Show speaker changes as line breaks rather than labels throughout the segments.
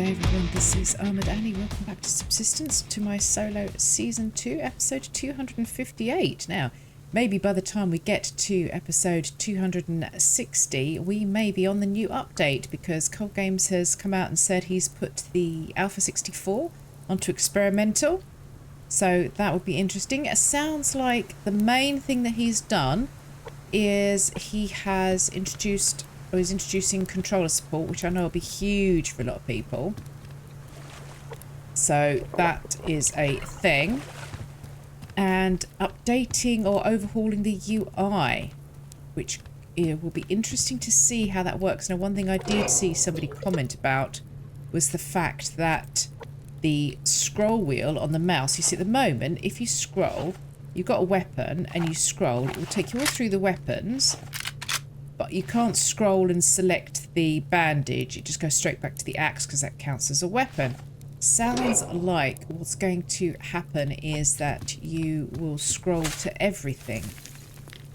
day everyone, this is Armored Annie. Welcome back to Subsistence, to my solo Season 2, Episode 258. Now, maybe by the time we get to Episode 260, we may be on the new update, because Cold Games has come out and said he's put the Alpha 64 onto experimental. So that would be interesting. It sounds like the main thing that he's done is he has introduced, or is introducing controller support, which I know will be huge for a lot of people. So that is a thing. And updating or overhauling the UI, which will be interesting to see how that works. Now, one thing I did see somebody comment about was the fact that the scroll wheel on the mouse, you see at the moment, if you scroll, you've got a weapon and you scroll, it will take you all through the weapons, but you can't scroll and select the bandage. It just goes straight back to the axe because that counts as a weapon. Sounds like what's going to happen is that you will scroll to everything.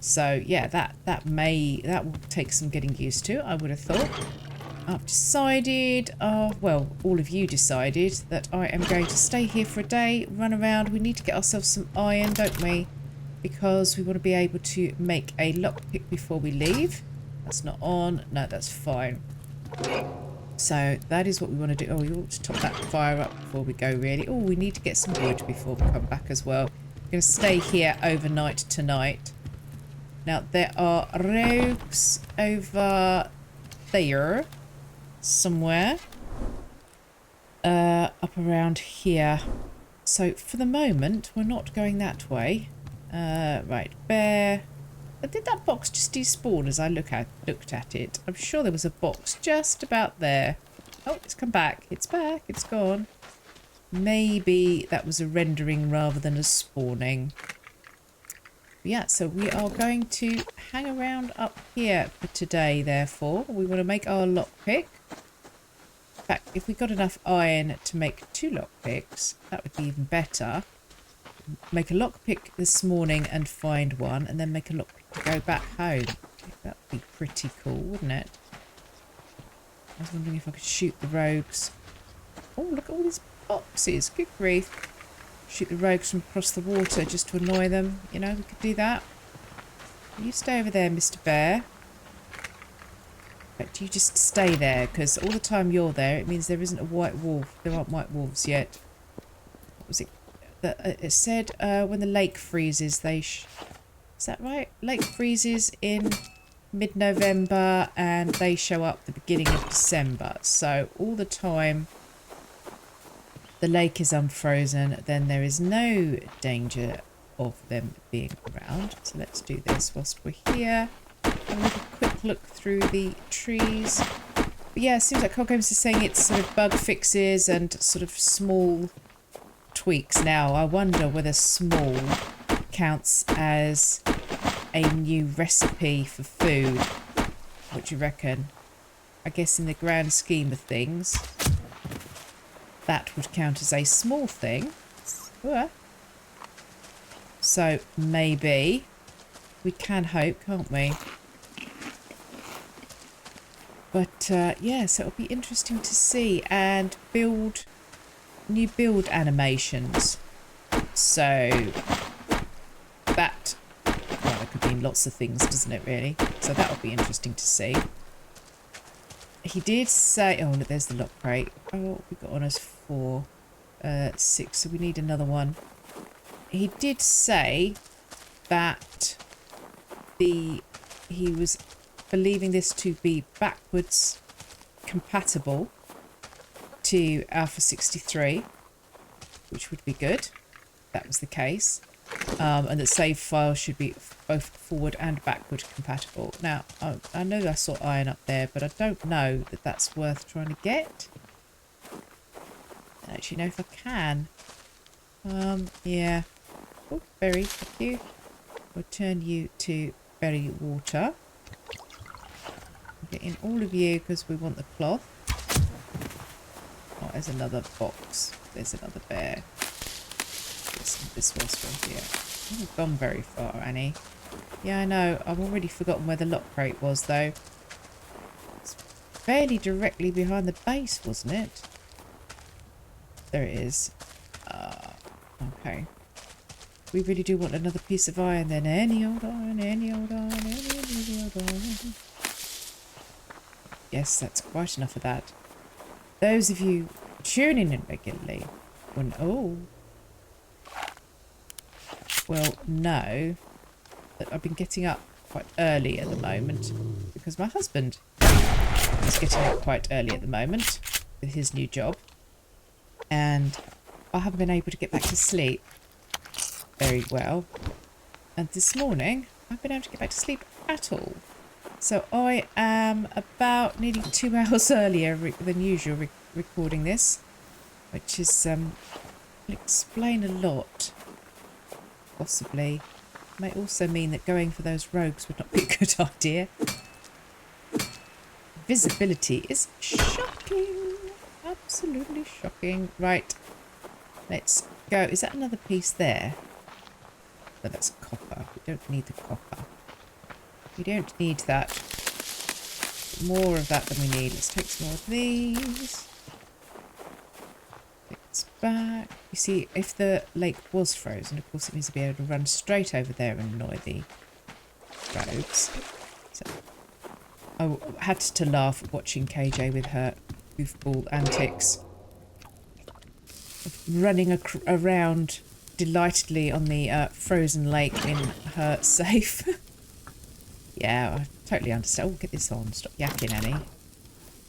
So yeah, that will take some getting used to, I would have thought. I've decided, well, all of you decided that I am going to stay here for a day, run around. We need to get ourselves some iron, don't we? Because we want to be able to make a lockpick before we leave. That's not on. No, that's fine. So that is what we want to do. Oh, we ought to top that fire up before we go, really. Oh, we need to get some wood before we come back as well. We're going to stay here overnight tonight. Now, there are rogues over there somewhere. Up around here. So for the moment, we're not going that way. Right, bear. Did that box just despawn as I looked at it? I'm sure there was a box just about there. Oh, it's come back. It's back. It's gone. Maybe that was a rendering rather than a spawning. Yeah, so we are going to hang around up here for today, therefore. We want to make our lockpick. In fact, if we got enough iron to make 2 lockpicks, that would be even better. Make a lockpick this morning and find one, and then make a lockpick to go back home. That would be pretty cool, wouldn't it? I was wondering if I could shoot the rogues. Oh, look at all these boxes. Good grief. Shoot the rogues from across the water just to annoy them. You know, we could do that. You stay over there, Mr. Bear. But you just stay there, because all the time you're there, it means there isn't a white wolf. There aren't white wolves yet. What was it? It said when the lake freezes, is that right? Lake freezes in mid-November and they show up the beginning of December. So all the time the lake is unfrozen, then there is no danger of them being around. So let's do this whilst we're here. Have a little quick look through the trees. But yeah, it seems like Cold Games is saying it's sort of bug fixes and sort of small tweaks. Now, I wonder whether small counts as a new recipe for food. What do you reckon? I guess in the grand scheme of things, that would count as a small thing. Ooh. So maybe we can hope, can't we? But yeah, so it'll be interesting to see and build new build animations. So that, well, that could mean lots of things, doesn't it, really? So that would be interesting to see. He did say, oh look, there's the lock crate. Oh, what we got on us 4, 6, so we need another one. He did say that he was believing this to be backwards compatible to Alpha 63, which would be good. That was the case. And that save files should be both forward and backward compatible. Now, I know I saw iron up there, but I don't know that that's worth trying to get. I don't actually know if I can. Yeah. Oh, berry, thank you. We'll turn you to berry water. Get in all of you because we want the cloth. Oh, there's another box. There's another bear. This was from here. I haven't gone very far, Annie. Yeah, I know. I've already forgotten where the lock crate was, though. It's fairly directly behind the base, wasn't it? There it is. Okay. We really do want another piece of iron then. Any old iron, any old iron, any old iron. Yes, that's quite enough of that. Those of you tuning in regularly will know that I've been getting up quite early at the moment because my husband is getting up quite early at the moment with his new job, and I haven't been able to get back to sleep very well, and this morning I've been able to get back to sleep at all. So I am about nearly 2 hours earlier than usual recording this, which is will explain a lot. Possibly may also mean that going for those rogues would not be a good idea. Visibility is shocking, absolutely shocking. Right, let's go. Is that another piece there? Oh, that's copper. We don't need the copper. We don't need that. More of that than we need. Let's take some more of these. It's back. You see, if the lake was frozen, of course it needs to be able to run straight over there and annoy the rogues. So I had to laugh watching KJ with her goofball antics. Running around delightedly on the frozen lake in her safe. Yeah, I totally understand. Oh, get this on. Stop yakking, Annie.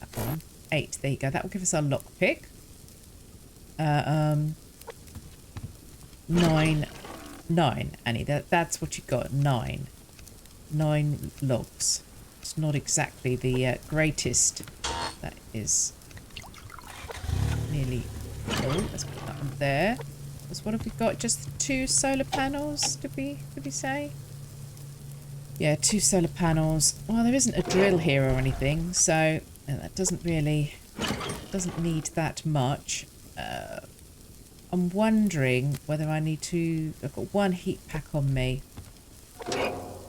That one. 8. There you go. That will give us our lockpick. 9. 9, Annie. That's what you got. 9. 9 logs. It's not exactly the greatest. That is nearly full. Let's put that on there. What have we got? Just 2 solar panels, did we say? Yeah, 2 solar panels. Well, there isn't a drill here or anything, so that doesn't need that much. I'm wondering whether I need to... I've got 1 heat pack on me.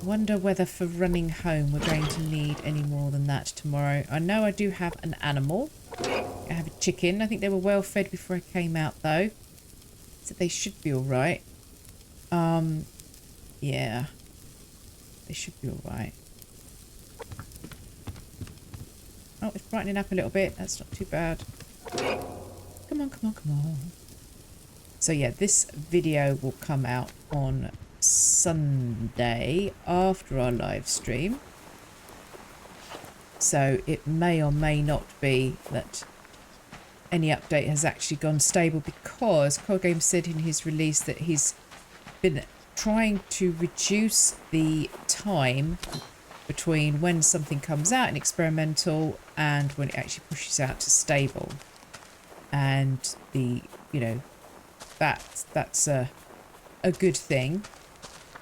Wonder whether for running home we're going to need any more than that tomorrow. I know I do have an animal. I have a chicken. I think they were well fed before I came out though. So they should be alright. Yeah. They should be alright. Oh, it's brightening up a little bit. That's not too bad. Come on, come on, come on. So yeah, this video will come out on Sunday after our live stream. So it may or may not be that any update has actually gone stable, because Core Game said in his release that he's been trying to reduce the time between when something comes out in experimental and when it actually pushes out to stable. And that's a good thing,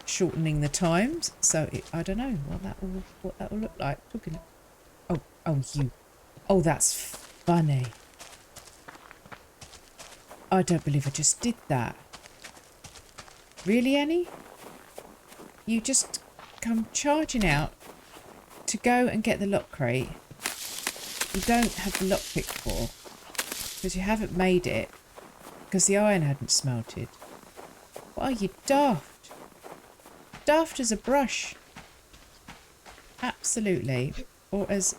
shortening the times. So I don't know what that will look like. Oh, that's funny. I don't believe I just did that. Really, Annie? You just come charging out to go and get the lock crate you don't have the lockpick for, because you haven't made it, because the iron hadn't smelted. What are you, daft? Daft as a brush. Absolutely. Or as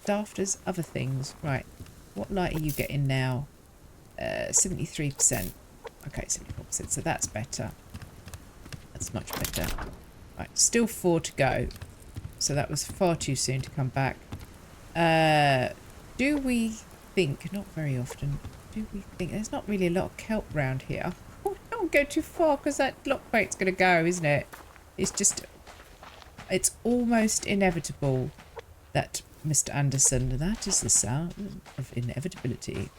daft as other things. Right. What light are you getting now? 73%. Okay, 74%. So that's better. That's much better. Right. Still 4 to go. So that was far too soon to come back. Do we think... Not very often. Do we think... There's not really a lot of kelp round here. Oh, don't go too far, because that lock crate's going to go, isn't it? It's just... It's almost inevitable that Mr. Anderson... That is the sound of inevitability.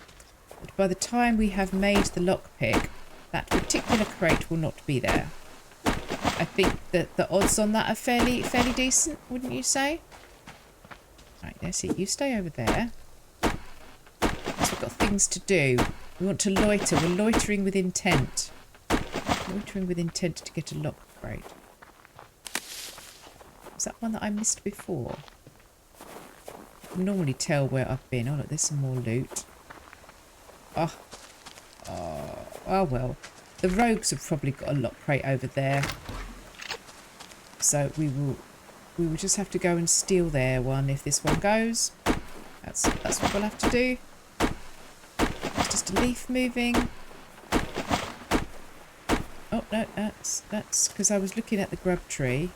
But by the time we have made the lockpick, that particular crate will not be there. I think that the odds on that are fairly decent, wouldn't you say? Right, that's it. You stay over there. Because we've got things to do. We want to loiter. We're loitering with intent. Loitering with intent to get a lock crate. Is that one that I missed before? I can normally tell where I've been. Oh, look, there's some more loot. Oh, Oh well. The rogues have probably got a lock crate over there. So we will just have to go and steal their one if this one goes. That's what we'll have to do. It's just a leaf moving. Oh no, that's because I was looking at the grub tree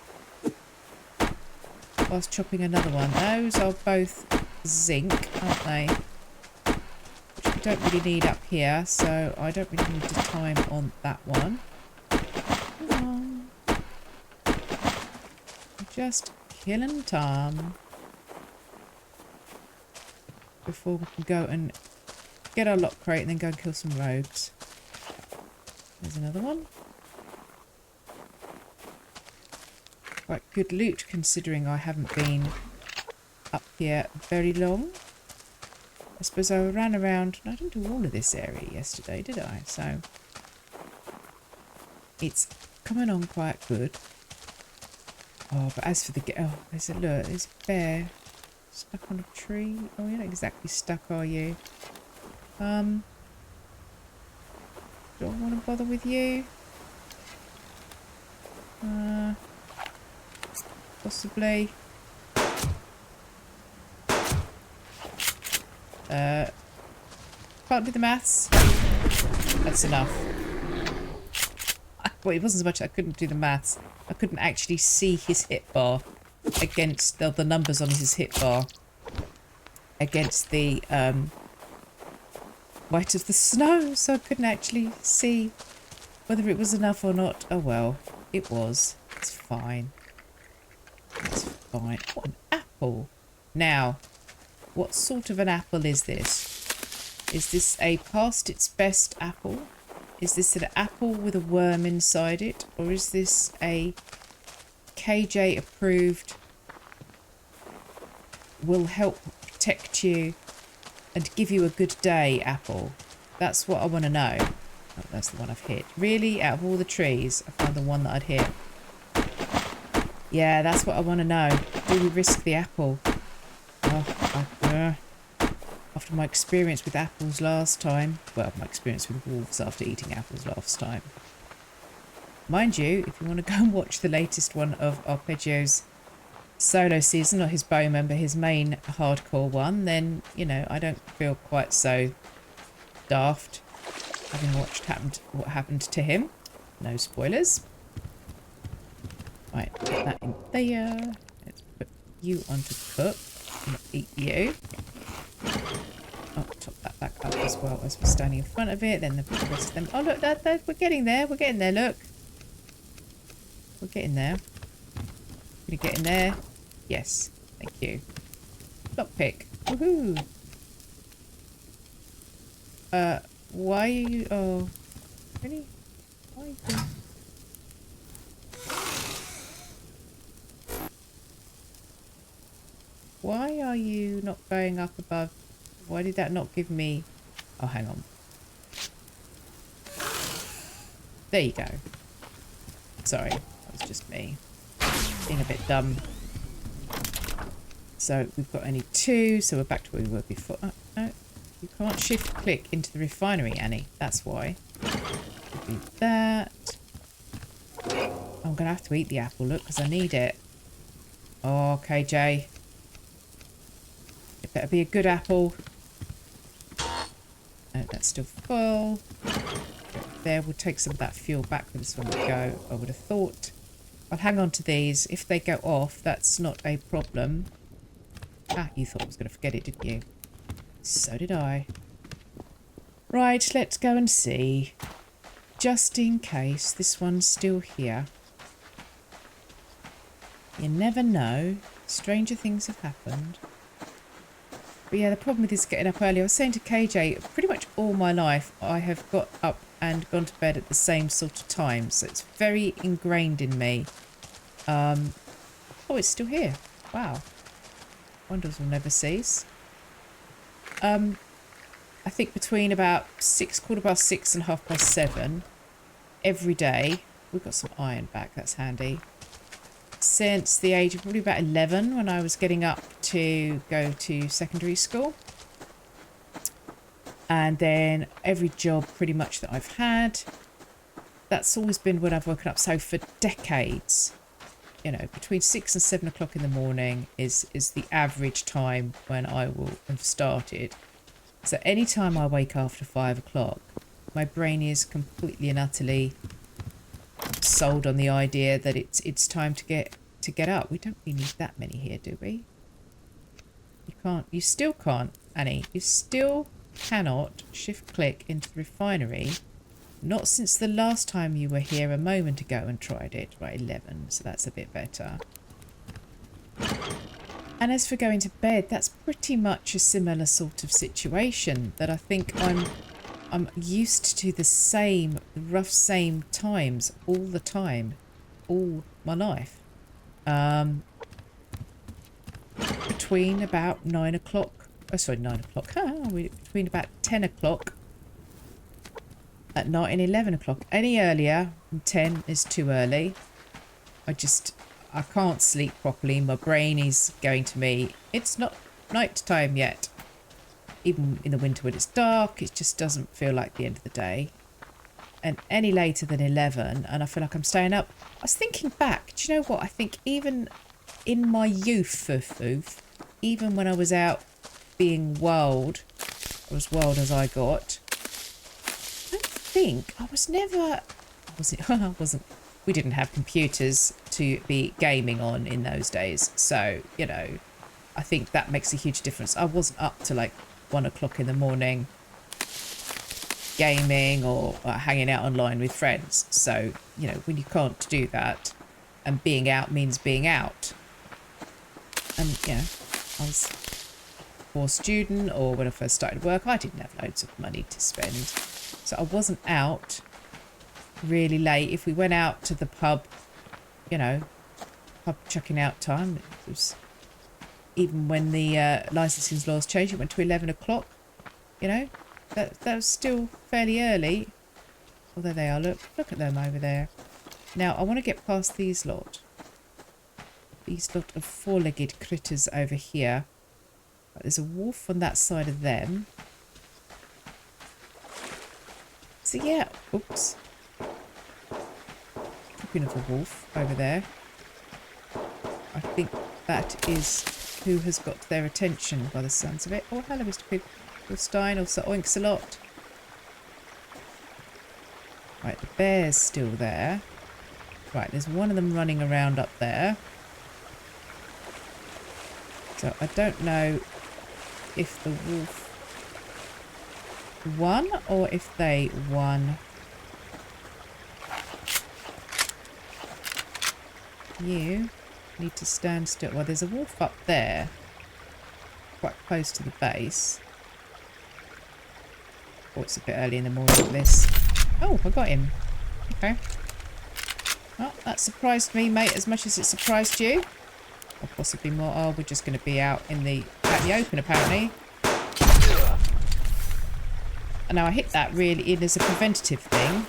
whilst chopping another one. Those are both zinc, aren't they? Which we don't really need up here, so I don't really need to time on that one. Come on. Just killing time before we can go and get our lock crate and then go and kill some rogues. There's another one. Quite good loot considering I haven't been up here very long. I suppose I ran around. I didn't do all of this area yesterday, did I? So it's coming on quite good. Oh, but as for the... Oh, there's a look. There's a bear stuck on a tree. Oh, you're not exactly stuck, are you? Don't want to bother with you. Possibly. Can't do the maths. That's enough. Well, it wasn't so much I couldn't do the maths. I couldn't actually see his hit bar against the numbers on his hit bar against the white of the snow, so I couldn't actually see whether it was enough or not. Oh well, it was. It's fine. It's fine. What an apple. Now, what sort of an apple is this? Is this a past its best apple? Is this an apple with a worm inside it? Or is this a KJ approved, will help protect you and give you a good day apple? That's what I want to know. Oh, that's the one I've hit. Really? Out of all the trees, I found the one that I'd hit. Yeah, that's what I want to know. Do we risk the apple? Oh, after my experience with apples last time. Well, my experience with wolves after eating apples last time. Mind you, if you want to go and watch the latest one of Arpeggio's solo season, not his bowman, but his main hardcore one, then, you know, I don't feel quite so daft having watched what happened to him. No spoilers. Right, put that in there. Let's put you on to cook. Not eat you. Oh, top that back up as well as we're standing in front of it. Then the rest of them. Oh, look, we're getting there. We're getting there, look. We're getting there. Gonna get in there. Yes, thank you. Lockpick. Woohoo! Why are you... Oh, really? Why are you... Why are you not going up above? Why did that not give me... Oh, hang on. There you go. Sorry, that was just me. Being a bit dumb. So we've got only 2, so we're back to where we were before. Oh, no, you can't shift click into the refinery, Annie. That's why. Do that. I'm going to have to eat the apple, look, because I need it. Oh, KJ. It better be a good apple. No, that's still full. There, we'll take some of that fuel back with us when we go. I would have thought. I'll hang on to these. If they go off, that's not a problem. Ah, you thought I was going to forget it, didn't you? So did I. Right, let's go and see. Just in case this one's still here. You never know. Stranger things have happened. But yeah, the problem with this getting up early, I was saying to KJ, pretty much all my life I have got up and gone to bed at the same sort of time. So it's very ingrained in me. Oh, it's still here. Wow. Wonders will never cease. I think between about 6:15 and 7:30 every day. We've got some iron back, that's handy. Since the age of probably about 11 when I was getting up to go to secondary school. And then every job pretty much that I've had, that's always been when I've woken up. So for decades, you know, between 6 and 7 o'clock in the morning is the average time when I will have started. So anytime I wake after 5 o'clock, my brain is completely and utterly sold on the idea that it's time to get up. We don't really need that many here, do we? You still can't, Annie. You still cannot shift click into the refinery. Not since the last time you were here a moment ago and tried it. Right, 11, so that's a bit better. And as for going to bed, that's pretty much a similar sort of situation, that I think I'm used to the rough same times all the time, all my life. Between about 9 o'clock, between about 10 o'clock at night and 11 o'clock. Any earlier than 10 is too early. I can't sleep properly. My brain is going to me, it's not night time yet. Even in the winter when it's dark, it just doesn't feel like the end of the day. And any later than 11, and I feel like I'm staying up. I was thinking back, do you know what? I think even in my youth, even when I was out being wild, as wild as I got, I wasn't, we didn't have computers to be gaming on in those days. So, you know, I think that makes a huge difference. I wasn't up to like 1 o'clock in the morning gaming or hanging out online with friends. So, you know, when you can't do that, and being out means being out. And, you know, I was a poor student, or when I first started work, I didn't have loads of money to spend. So I wasn't out really late. If we went out to the pub, you know, pub chucking out time, it was, even when the licensing laws changed, it went to 11 o'clock, you know, that was still fairly early. Although they are, look at them over there. Now I want to get past these lot of four-legged critters over here. There's a wolf on that side of them. So yeah, oops. Talking of a wolf over there. I think that is who has got their attention by the sounds of it. Oh, hello, Mr. Stein, also oinks a lot. Right, the bear's still there. Right, there's one of them running around up there. So I don't know if the wolf won or if they won. You need to stand still. Well, there's a wolf up there, quite close to the base. Oh, it's a bit early in the morning for this. Oh, I got him. Okay. Well, that surprised me, mate, as much as it surprised you. Or possibly more. Oh, we're just going to be out in the open, apparently. And now I hit that really in as a preventative thing.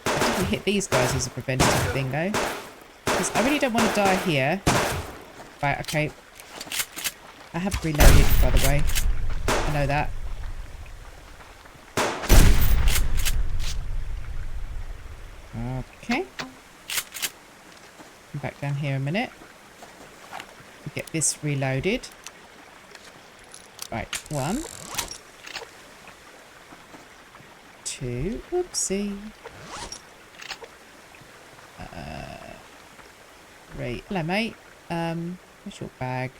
I didn't hit these guys as a preventative thing, though. Because I really don't want to die here. Right, okay. I have reloaded, by the way. I know that. Okay. Come back down here a minute. Get this reloaded. Right, 1. 2. Whoopsie. 3. Hello, mate. Where's your bag?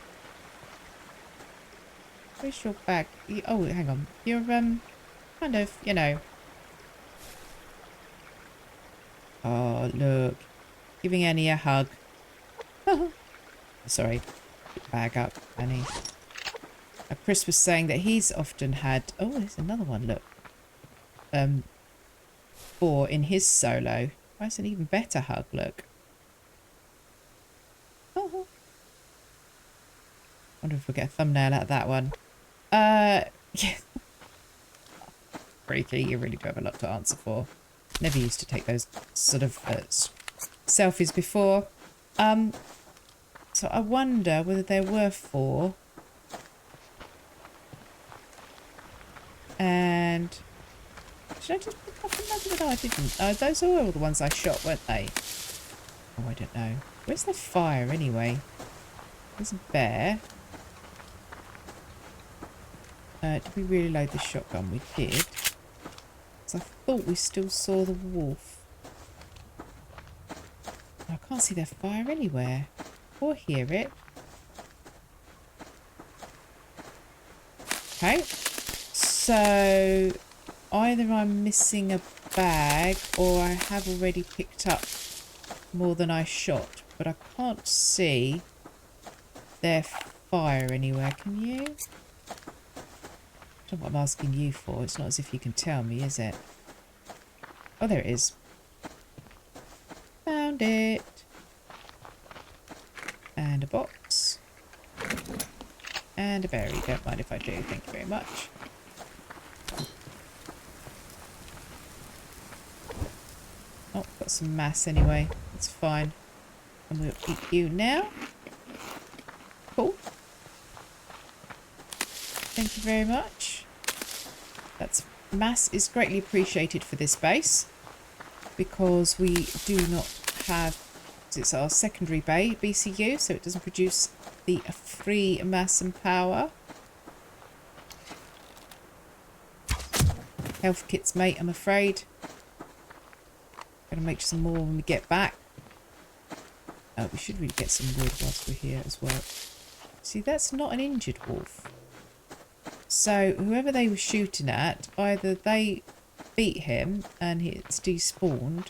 Where's your bag? Oh, hang on. You're, kind of, you know. Oh, look. Giving Annie a hug. Sorry. Bag up, Annie. Chris was saying that he's often had... Oh, there's another one, look. 4 in his solo. That's an even better hug, look. Oh. Wonder if we'll get a thumbnail out of that one. Yeah. Freaky, you really do have a lot to answer for. Never used to take those sort of selfies before. So I wonder whether there were 4. And did I just pick up another one? No, I didn't. Those are all the ones I shot, weren't they? Oh, I don't know. Where's the fire anyway? There's a bear. Did we really load the shotgun? We did. Because I thought we still saw the wolf. I can't see their fire anywhere. Or hear it. Okay. So either I'm missing a bag or I have already picked up more than I shot. But I can't see their fire anywhere. Can you? I don't know what I'm asking you for. It's not as if you can tell me, is it? Oh, there it is. Found it. And a box. And a berry. Don't mind if I do. Thank you very much. Oh, got some mass anyway. That's fine. And we'll eat you now. Cool. Thank you very much. That's mass is greatly appreciated for this base because we do not have, it's our secondary BCU, so it doesn't produce the free mass and power. Health kits, mate, I'm afraid. Gonna make some more when we get back. We should really get some wood whilst we're here as well. See, that's not an injured wolf. So whoever they were shooting at, either they beat him and it's despawned,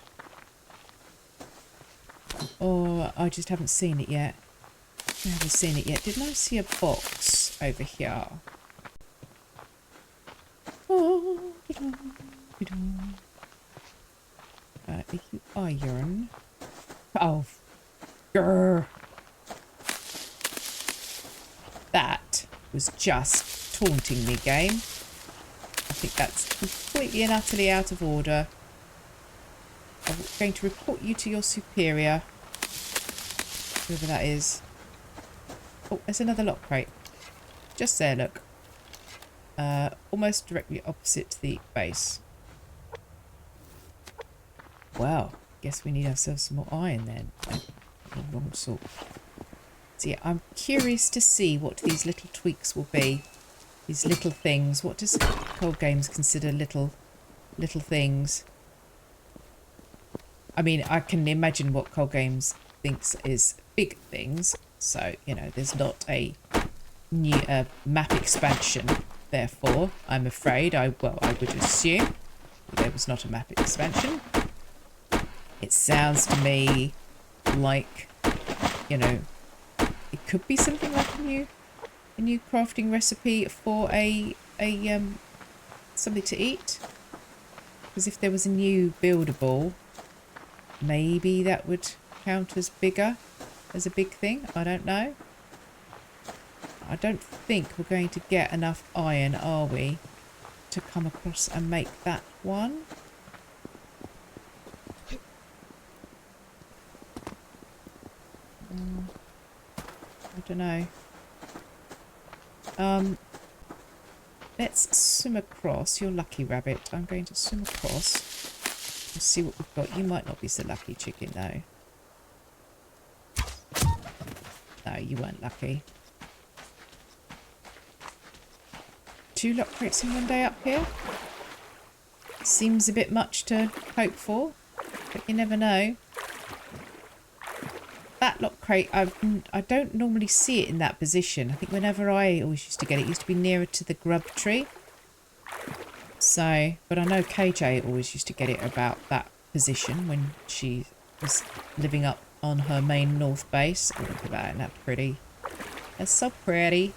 or I just haven't seen it yet. I haven't seen it yet. Didn't I see a box over here? Are you iron? Oh, grr. That was just taunting me, game. I think that's completely and utterly out of order. I'm going to report you to your superior, whoever that is. Oh, there's another lock crate. Just there, look. Almost directly opposite the base. Well, guess we need ourselves some more iron then. The wrong sort. So yeah, I'm curious to see what these little tweaks will be. These little things. What does Cold Games consider little things? I mean, I can imagine what Cold Games thinks is big things. So, you know, there's not a new map expansion. Therefore, I'm afraid, I would assume there was not a map expansion. It sounds to me like, you know, it could be something like a new crafting recipe for a something to eat. Because if there was a new buildable, maybe that would count as bigger, as a big thing. I don't know. I don't think we're going to get enough iron, are we, to come across and make that one. I don't know. Let's swim across. You're lucky, rabbit. I'm going to swim across and see what we've got. You might not be so lucky, chicken, though. No, you weren't lucky. 2 lock crates in one day up here. Seems a bit much to hope for, but you never know. That lock crate, I don't normally see it in that position. I think whenever I always used to get it, it used to be nearer to the grub tree. So, but I know KJ always used to get it about that position when she was living up on her main north base. Oh, look at that, isn't that pretty? That's so pretty.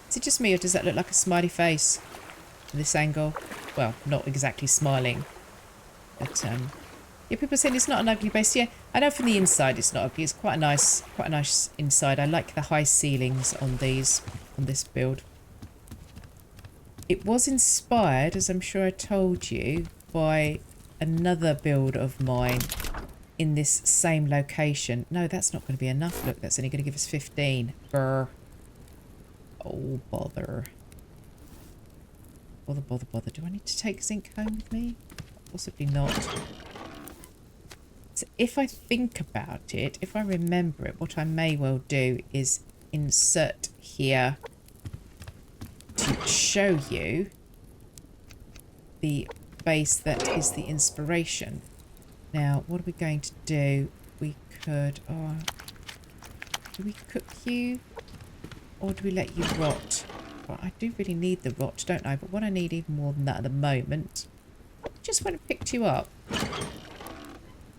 Is it just me or does that look like a smiley face from this angle? Well, not exactly smiling, but yeah, people are saying it's not an ugly base. Yeah, I know from the inside it's not ugly. It's quite a nice inside. I like the high ceilings on this build. It was inspired, as I'm sure I told you, by another build of mine in this same location. No, that's not going to be enough. Look, that's only going to give us 15. Brr. Oh, bother. Bother. Do I need to take zinc home with me? Possibly not. So if I think about it, if I remember it, what I may well do is insert here to show you the base that is the inspiration. Now, what are we going to do? We could... Oh, do we cook you? Or do we let you rot? Well, I do really need the rot, don't I? But what I need even more than that at the moment... I just went and picked you up.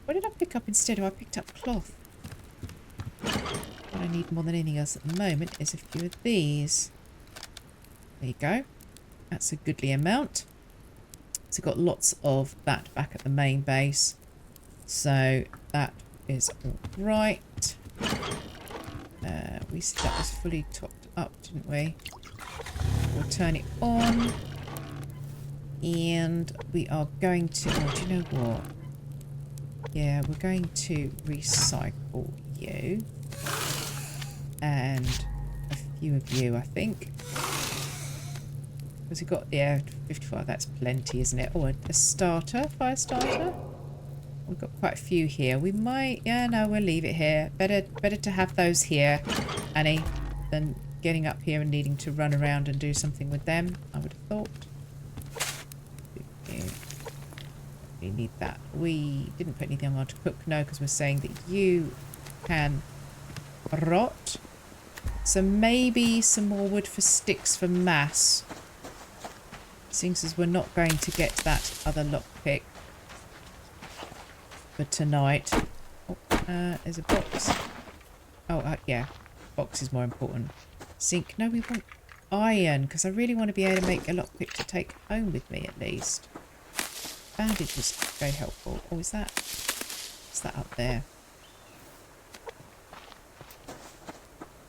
What did I pick up instead? Oh, I picked up cloth. What I need more than anything else at the moment is a few of these. There you go. That's a goodly amount. So got lots of that back at the main base. So that is all right. We said that was fully topped up, didn't we? We'll turn it on. And we are going to... Oh, do you know what? Yeah, we're going to recycle you. And a few of you, I think. Because we've got, yeah, 55, that's plenty, isn't it? Oh, a starter, fire starter. We've got quite a few here. We might, yeah, no, we'll leave it here. Better to have those here, Annie, than getting up here and needing to run around and do something with them, I would have thought. We need that. We didn't put anything on to cook, no, because we're saying that you can rot. So maybe some more wood for sticks for mass. Seems as we're not going to get that other lockpick for tonight. Oh, there's a box. Oh, yeah. Box is more important. Zinc. No, we want iron, because I really want to be able to make a lockpick to take home with me at least. Bandage was very helpful. Oh, is that up there?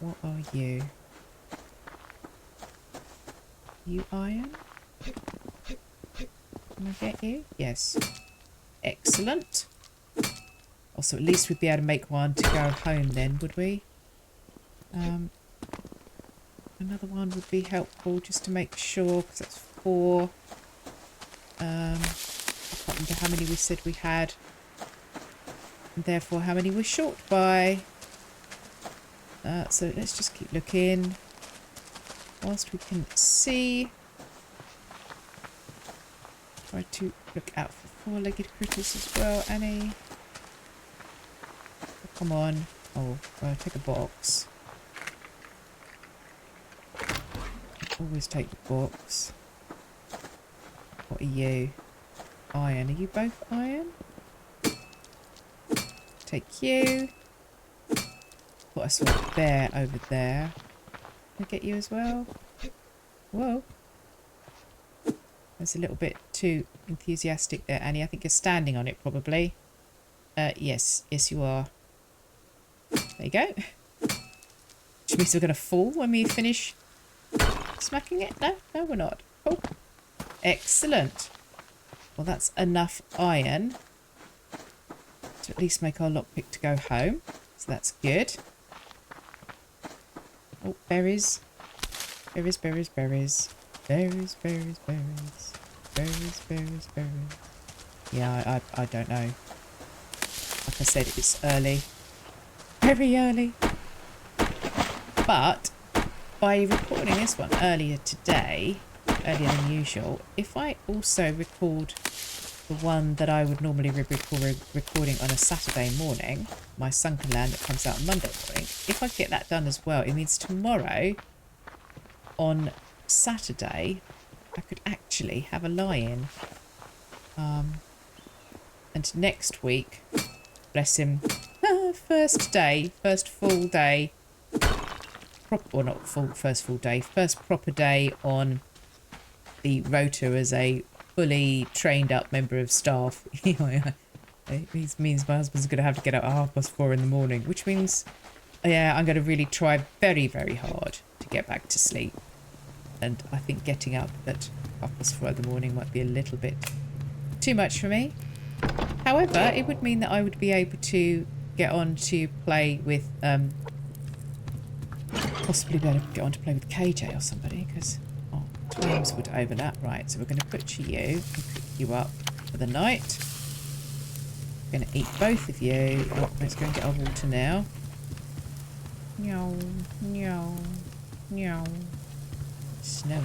What are you? You iron? Can I get you? Yes. Excellent. Also, at least we'd be able to make one to go home then, would we? Another one would be helpful just to make sure, because that's 4. I can't remember how many we said we had. And therefore, how many we're short by. So let's just keep looking. Whilst we can see. Try to look out for 4-legged critters as well, Annie. Oh, come on. Oh, well, take a box. Always take the box. What are you? Iron. Are you both iron? Take you. Thought I saw a bear over there. Can I get you as well? Whoa. That's a little bit too enthusiastic there, Annie. I think you're standing on it, probably. Yes. Yes, you are. There you go. Which means we're going to fall when we finish smacking it. No, we're not. Oh. Excellent. Well, that's enough iron to at least make our lockpick to go home. So that's good. Oh, berries. Berries. Yeah, I don't know. Like I said, it's early. Very early. But by recording this one earlier today, earlier than usual, if I also record the one that I would normally be recording on a Saturday morning, my Sunken Land that comes out on Monday morning, if I get that done as well, it means tomorrow on Saturday I could actually have a lie-in. And next week, bless him, first full day, first proper day on the rota as a fully trained up member of staff. It means my husband's going to have to get up at 4:30 in the morning, which means, yeah, I'm going to really try very, very hard to get back to sleep. And I think getting up at 4:30 in the morning might be a little bit too much for me. However, it would mean that I would be able to get on to play with, possibly be able to get on to play with KJ or somebody, because, oh, times would overlap. Right, so we're going to butcher you and cook you up for the night. We're going to eat both of you. Oh, let's go and get our water now. Meow, meow, meow. Snowy.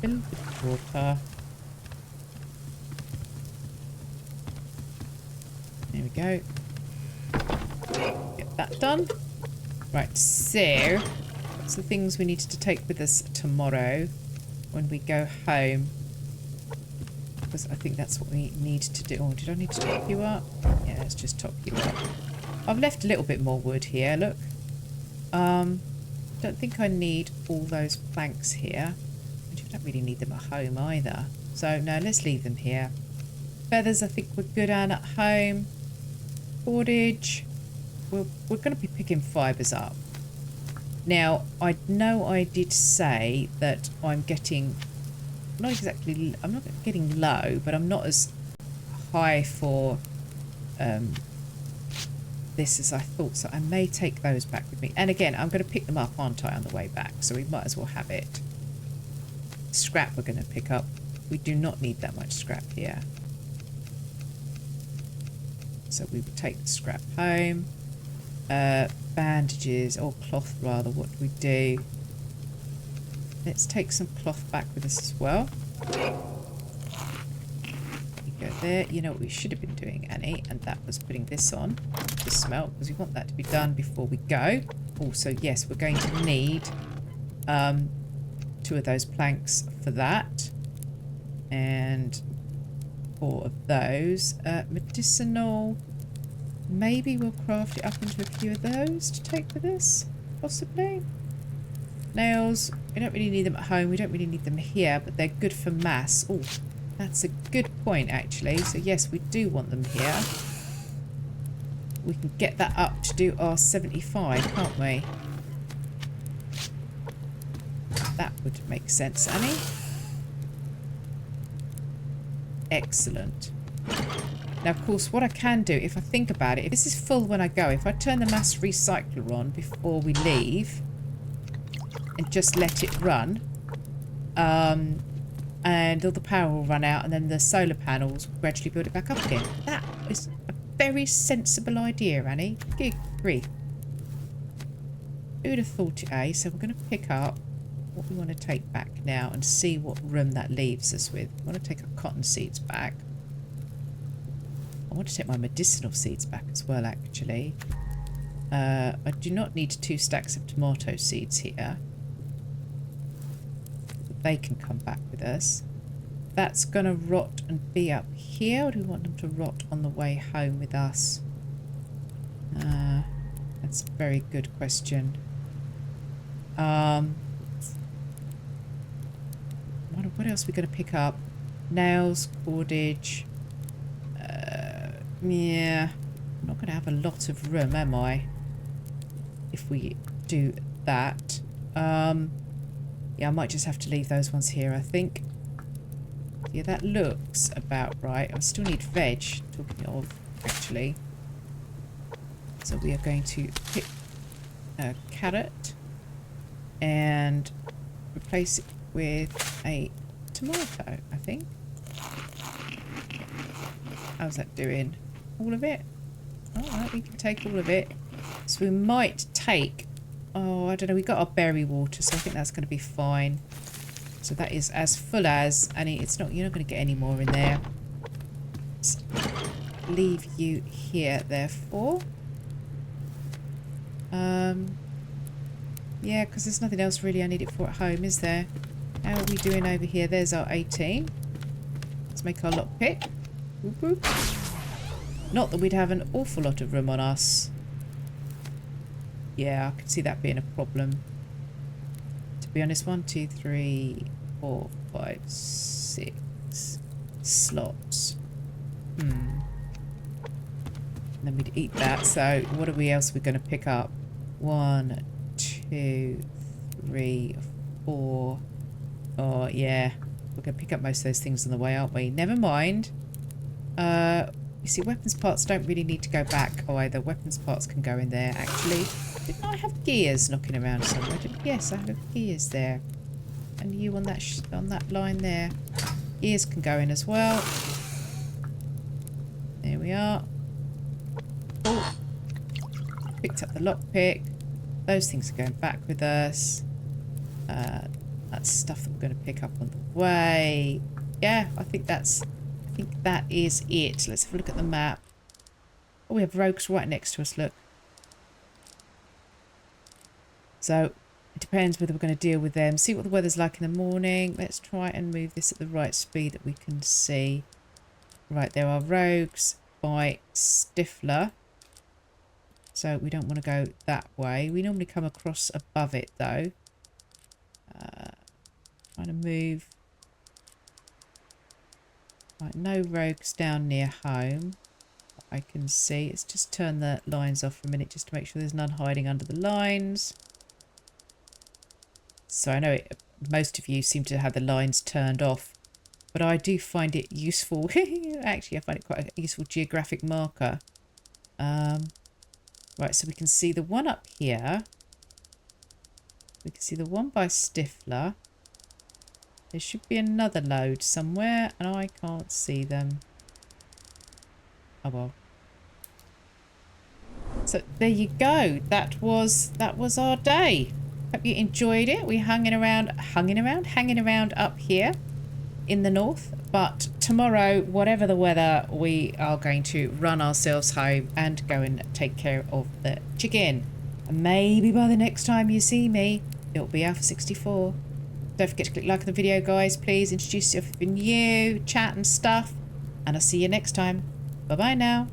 Fill with water. There we go. Get that done. Right, so what's the things we needed to take with us tomorrow when we go home? Because I think that's what we need to do. Oh, did I need to top you up? Yeah, let's just top you up. I've left a little bit more wood here, look. Don't think I need all those planks here. I don't really need them at home either. So, no, let's leave them here. Feathers, I think we're good on at home. Cordage. We're going to be picking fibres up. Now, I know I did say that I'm getting... I'm not getting low, but I'm not as high for this as I thought. So I may take those back with me. And again, I'm going to pick them up, aren't I, on the way back? So we might as well have it. Scrap we're going to pick up. We do not need that much scrap here. So we will take the scrap home. Bandages, or cloth rather, what do we do? Let's take some cloth back with us as well. You go there. You know what we should have been doing, Annie, and that was putting this on, the smelt, because we want that to be done before we go. Also, yes, we're going to need 2 of those planks for that. And 4 of those. Medicinal. Maybe we'll craft it up into a few of those to take with us, possibly. Nails, we don't really need them at home. We don't really need them here, but they're good for mass. Oh, that's a good point, actually. So, yes, we do want them here. We can get that up to do our 75, can't we? That would make sense, Annie. Excellent. Now, of course, what I can do, if I think about it, if this is full when I go, if I turn the mass recycler on before we leave and just let it run, and all the power will run out and then the solar panels will gradually build it back up again. That is a very sensible idea, Annie. Good grief. Who would have thought it, eh? So we're going to pick up what we want to take back now and see what room that leaves us with. We want to take our cotton seeds back. I want to take my medicinal seeds back as well, actually. I do not need 2 stacks of tomato seeds here. They can come back with us. That's going to rot and be up here, or do we want them to rot on the way home with us? That's a very good question. What else are we going to pick up? Nails, cordage. Yeah, I'm not going to have a lot of room, am I? If we do that. Yeah, I might just have to leave those ones here, I think. Yeah, that looks about right. I still need veg, talking of, actually. So we are going to pick a carrot and replace it with a tomato, I think. How's that doing? All of it? Alright, we can take all of it. So we might take... Oh, I don't know. We got our berry water, so I think that's going to be fine. So that is as full as... And it's not... You're not going to get any more in there. Let's leave you here, therefore. Yeah, because there's nothing else really I need it for at home, is there? How are we doing over here? There's our 18. Let's make our lockpick. Whoop, whoop. Not that we'd have an awful lot of room on us. Yeah, I can see that being a problem. To be honest, 1, 2, 3, 4, 5, 6 slots. And then we'd eat that. So what else are we going to pick up? 1, 2, 3, 4. Oh, yeah. We're going to pick up most of those things on the way, aren't we? Never mind. We You see, weapons parts don't really need to go back either. Weapons parts can go in there, actually. Didn't I have gears knocking around somewhere? Yes, I have gears there. And you on that line there. Gears can go in as well. There we are. Oh. Picked up the lockpick. Those things are going back with us. That's stuff that we're going to pick up on the way. Yeah, I think that is it. Let's have a look at the map. Oh, we have rogues right next to us, look. So it depends whether we're going to deal with them. See what the weather's like in the morning. Let's try and move this at the right speed that we can see. Right, there are rogues by Stifler. So we don't want to go that way. We normally come across above it though. Trying to move. Right, no rogues down near home. I can see. Let's just turn the lines off for a minute just to make sure there's none hiding under the lines. So I know most of you seem to have the lines turned off, but I do find it useful. Actually, I find it quite a useful geographic marker. Right, so we can see the one up here. We can see the one by Stifler. There should be another load somewhere, and I can't see them. Oh well. So there you go. That was our day. Hope you enjoyed it. We hanging around up here in the north. But tomorrow, whatever the weather, we are going to run ourselves home and go and take care of the chicken. And maybe by the next time you see me, it'll be Alpha 64. Don't forget to click like on the video, guys. Please introduce yourself if you're new, chat and stuff. And I'll see you next time. Bye-bye now.